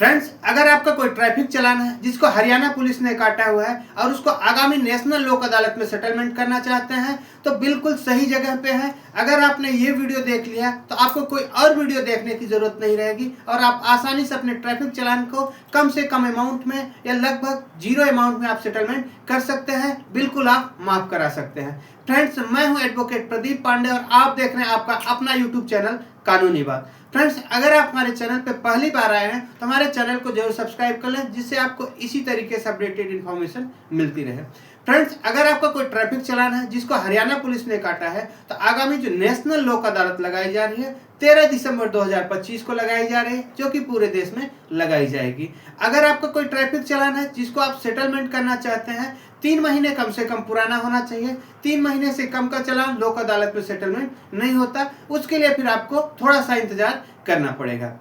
Friends, अगर आपका कोई ट्रैफिक चालान है जिसको हरियाणा पुलिस ने काटा हुआ है और उसको आगामी नेशनल लोक अदालत में सेटलमेंट करना चाहते हैं तो बिल्कुल सही जगह पे है। अगर आपने ये वीडियो देख लिया तो आपको कोई और वीडियो देखने की जरूरत नहीं रहेगी और आप आसानी से अपने ट्रैफिक चालान को कम से कम अमाउंट में या लगभग जीरो अमाउंट में आप सेटलमेंट कर सकते हैं। बिल्कुल आप माफ करा सकते हैं। फ्रेंड्स, मैं हूं एडवोकेट प्रदीप पांडे और आप देख रहे हैं आपका अपना यूट्यूब चैनल कानूनी बात। फ्रेंड्स, अगर आप हमारे चैनल पे पहली बार आए हैं तो हमारे चैनल को जरूर सब्सक्राइब कर लें जिससे आपको इसी तरीके से अपडेटेड इन्फॉर्मेशन मिलती रहे। फ्रेंड्स, अगर आपका कोई ट्रैफिक चालान है जिसको हरियाणा पुलिस ने काटा है तो आगामी जो नेशनल लोक अदालत लगाई जा रही है 13 दिसंबर 2025 को लगाई जा रही है, जो कि पूरे देश में लगाई जाएगी। अगर आपका कोई ट्रैफिक चालान है जिसको आप सेटलमेंट करना चाहते हैं, 3 महीने कम से कम पुराना होना चाहिए। 3 महीने से कम का चालान लोक अदालत में सेटलमेंट नहीं होता, उसके लिए फिर आपको थोड़ा सा इंतजार करना पड़ेगा।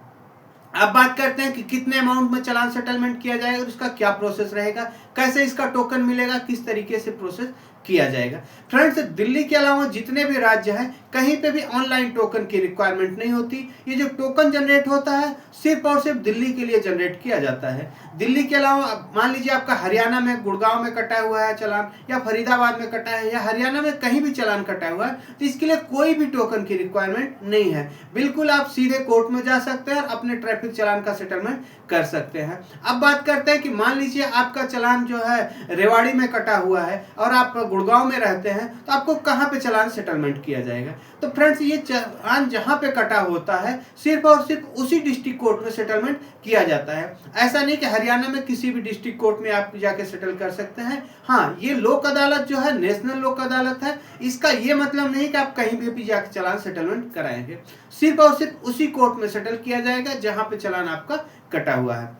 अब बात करते हैं कि कितने अमाउंट में चालान सेटलमेंट किया जाएगा और उसका क्या प्रोसेस रहेगा, कैसे इसका टोकन मिलेगा, किस तरीके से प्रोसेस किया जाएगा। फ्रेंड्स, दिल्ली के अलावा जितने भी राज्य हैं कहीं पे भी ऑनलाइन टोकन की रिक्वायरमेंट नहीं होती। ये जो टोकन जनरेट होता है सिर्फ और सिर्फ दिल्ली के लिए जनरेट किया जाता है। दिल्ली के अलावा मान लीजिए आपका हरियाणा में गुड़गांव में कटा हुआ है चालान या फरीदाबाद में कटा है या हरियाणा में कहीं भी चालान कटा हुआ है तो इसके लिए कोई भी टोकन की रिक्वायरमेंट नहीं है। बिल्कुल आप सीधे कोर्ट में जा सकते हैं और अपने ट्रैफिक चालान का सेटलमेंट कर सकते हैं। अब बात करते हैं कि मान लीजिए आपका चालान जो है रेवाड़ी में कटा हुआ है और आप गुड़गांव में रहते हैं तो आपको कहां पे चालान सेटलमेंट किया जाएगा। तो फ्रेंड्स, ये चालान जहां पे कटा होता है सिर्फ और सिर्फ उसी डिस्ट्रिक्ट कोर्ट में सेटलमेंट किया जाता है। ऐसा नहीं कि हरियाणा में किसी भी डिस्ट्रिक्ट कोर्ट में आप जाके सेटल कर सकते हैं। हाँ, ये लोक अदालत जो है नेशनल लोक अदालत है, इसका ये मतलब नहीं कि आप कहीं भी जाके चालान सेटलमेंट कराएंगे। सिर्फ और सिर्फ उसी कोर्ट में सेटल किया जाएगा जहां पे चालान आपका कटा हुआ है।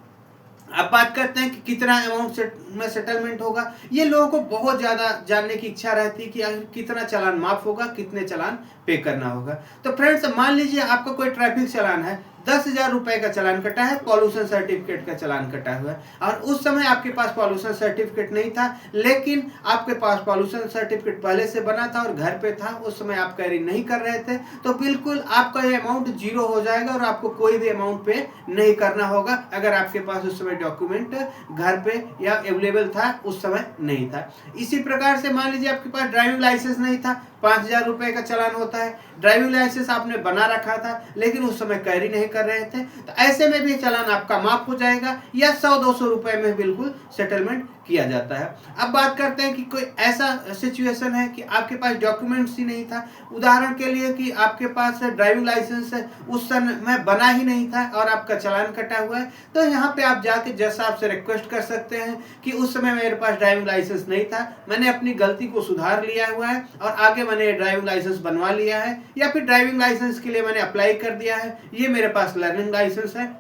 अब बात करते हैं कि कितना अमाउंट में सेटलमेंट होगा। ये लोगों को बहुत ज्यादा जानने की इच्छा रहती है कि कितना चालान माफ होगा, कितने चालान पे करना होगा। तो फ्रेंड्स, मान लीजिए आपका कोई ट्रैफिक चालान है, 10,000 रुपए का चालान कटा है, पॉल्यूशन सर्टिफिकेट का चालान कटा हुआ है और उस समय आपके पास पॉल्यूशन सर्टिफिकेट नहीं था, लेकिन आपके पास पॉल्यूशन सर्टिफिकेट पहले से बना था और घर पे था, उस समय आप कैरी नहीं कर रहे थे, तो बिल्कुल आपका ये अमाउंट जीरो हो जाएगा और आपको कोई भी अमाउंट पे नहीं करना होगा अगर आपके पास उस समय डॉक्यूमेंट घर पे या अवेलेबल था, उस समय नहीं था। इसी प्रकार से मान लीजिए आपके पास ड्राइविंग लाइसेंस नहीं था, 5,000 रुपए का चालान होता है। ड्राइविंग लाइसेंस आपने बना रखा था लेकिन उस समय कैरी नहीं कर रहे थे, तो ऐसे में भी चालान आपका माफ हो जाएगा या 100-200 रुपए में बिल्कुल सेटलमेंट किया जाता है। अब बात करते हैं कि कोई ऐसा सिचुएशन है कि आपके पास डॉक्यूमेंट्स ही नहीं था, उदाहरण के लिए कि आपके पास ड्राइविंग लाइसेंस उस समय में बना ही नहीं था और आपका चालान कटा हुआ है, तो यहाँ पे आप जाके जज साहब से रिक्वेस्ट कर सकते हैं कि उस समय मेरे पास ड्राइविंग लाइसेंस नहीं था, मैंने अपनी गलती को सुधार लिया हुआ है और आगे मैंने ड्राइविंग लाइसेंस बनवा लिया है या फिर ड्राइविंग लाइसेंस के लिए मैंने अप्लाई कर दिया है, ये मेरे पास लर्निंग लाइसेंस है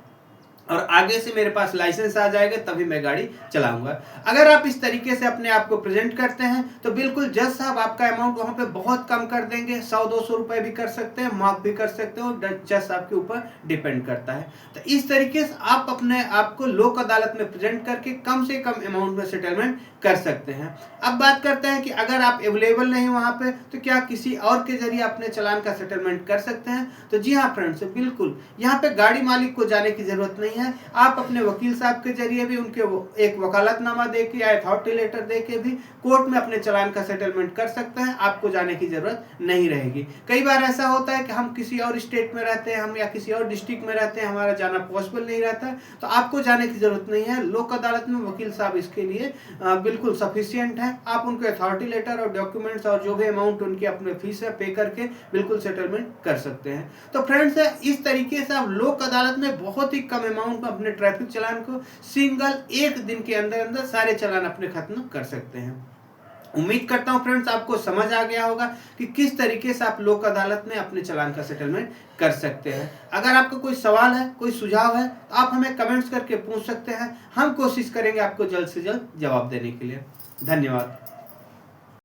और आगे से मेरे पास लाइसेंस आ जाएगा तभी मैं गाड़ी चलाऊंगा। अगर आप इस तरीके से अपने आप को प्रेजेंट करते हैं तो बिल्कुल जज साहब आपका अमाउंट वहां पे बहुत कम कर देंगे, 100-200 रुपए भी कर सकते हैं, माफ भी कर सकते हो, जज साहब के ऊपर डिपेंड करता है। तो इस तरीके से आप अपने आप को लोक अदालत में प्रेजेंट करके कम से कम अमाउंट में सेटलमेंट कर सकते हैं। अब बात करते हैं कि अगर आप अवेलेबल नहीं वहां पे तो क्या किसी और के जरिए अपने चालान का सेटलमेंट कर सकते हैं। तो जी हाँ फ्रेंड्स, बिल्कुल यहाँ पे गाड़ी मालिक को जाने की जरूरत नहीं है, आप अपने वकील साहब के जरिए भी उनके एक वकालतनामा देके या अथॉरिटी लेटर देके भी कोर्ट में अपने चालान का सेटलमेंट कर सकते हैं, आपको जाने की जरूरत नहीं रहेगी। कई बार ऐसा होता है कि हम किसी और स्टेट में रहते हैं, हम या किसी और डिस्ट्रिक्ट में रहते हैं, हमारा जाना पॉसिबल नहीं रहता है, तो आपको जाने की जरूरत नहीं है। लोक अदालत में वकील साहब इसके लिए बिल्कुल सफिशिएंट है। आप उनको अथॉरिटी लेटर और डॉक्यूमेंट्स और जो भी अमाउंट उनकी अपने फीस है पे करके बिल्कुल सेटलमेंट कर सकते हैं। तो फ्रेंड्स, इस तरीके से आप लोक अदालत में बहुत ही कम अमाउंट में अपने ट्रैफिक चालान को सिंगल एक दिन के अंदर अंदर सारे चालान अपने खत्म कर सकते हैं। उम्मीद करता हूं फ्रेंड्स आपको समझ आ गया होगा कि किस तरीके से आप लोक अदालत में अपने चालान का सेटलमेंट कर सकते हैं। अगर आपका कोई सवाल है, कोई सुझाव है तो आप हमें कमेंट्स करके पूछ सकते हैं, हम कोशिश करेंगे आपको जल्द से जल्द जवाब देने के लिए। धन्यवाद।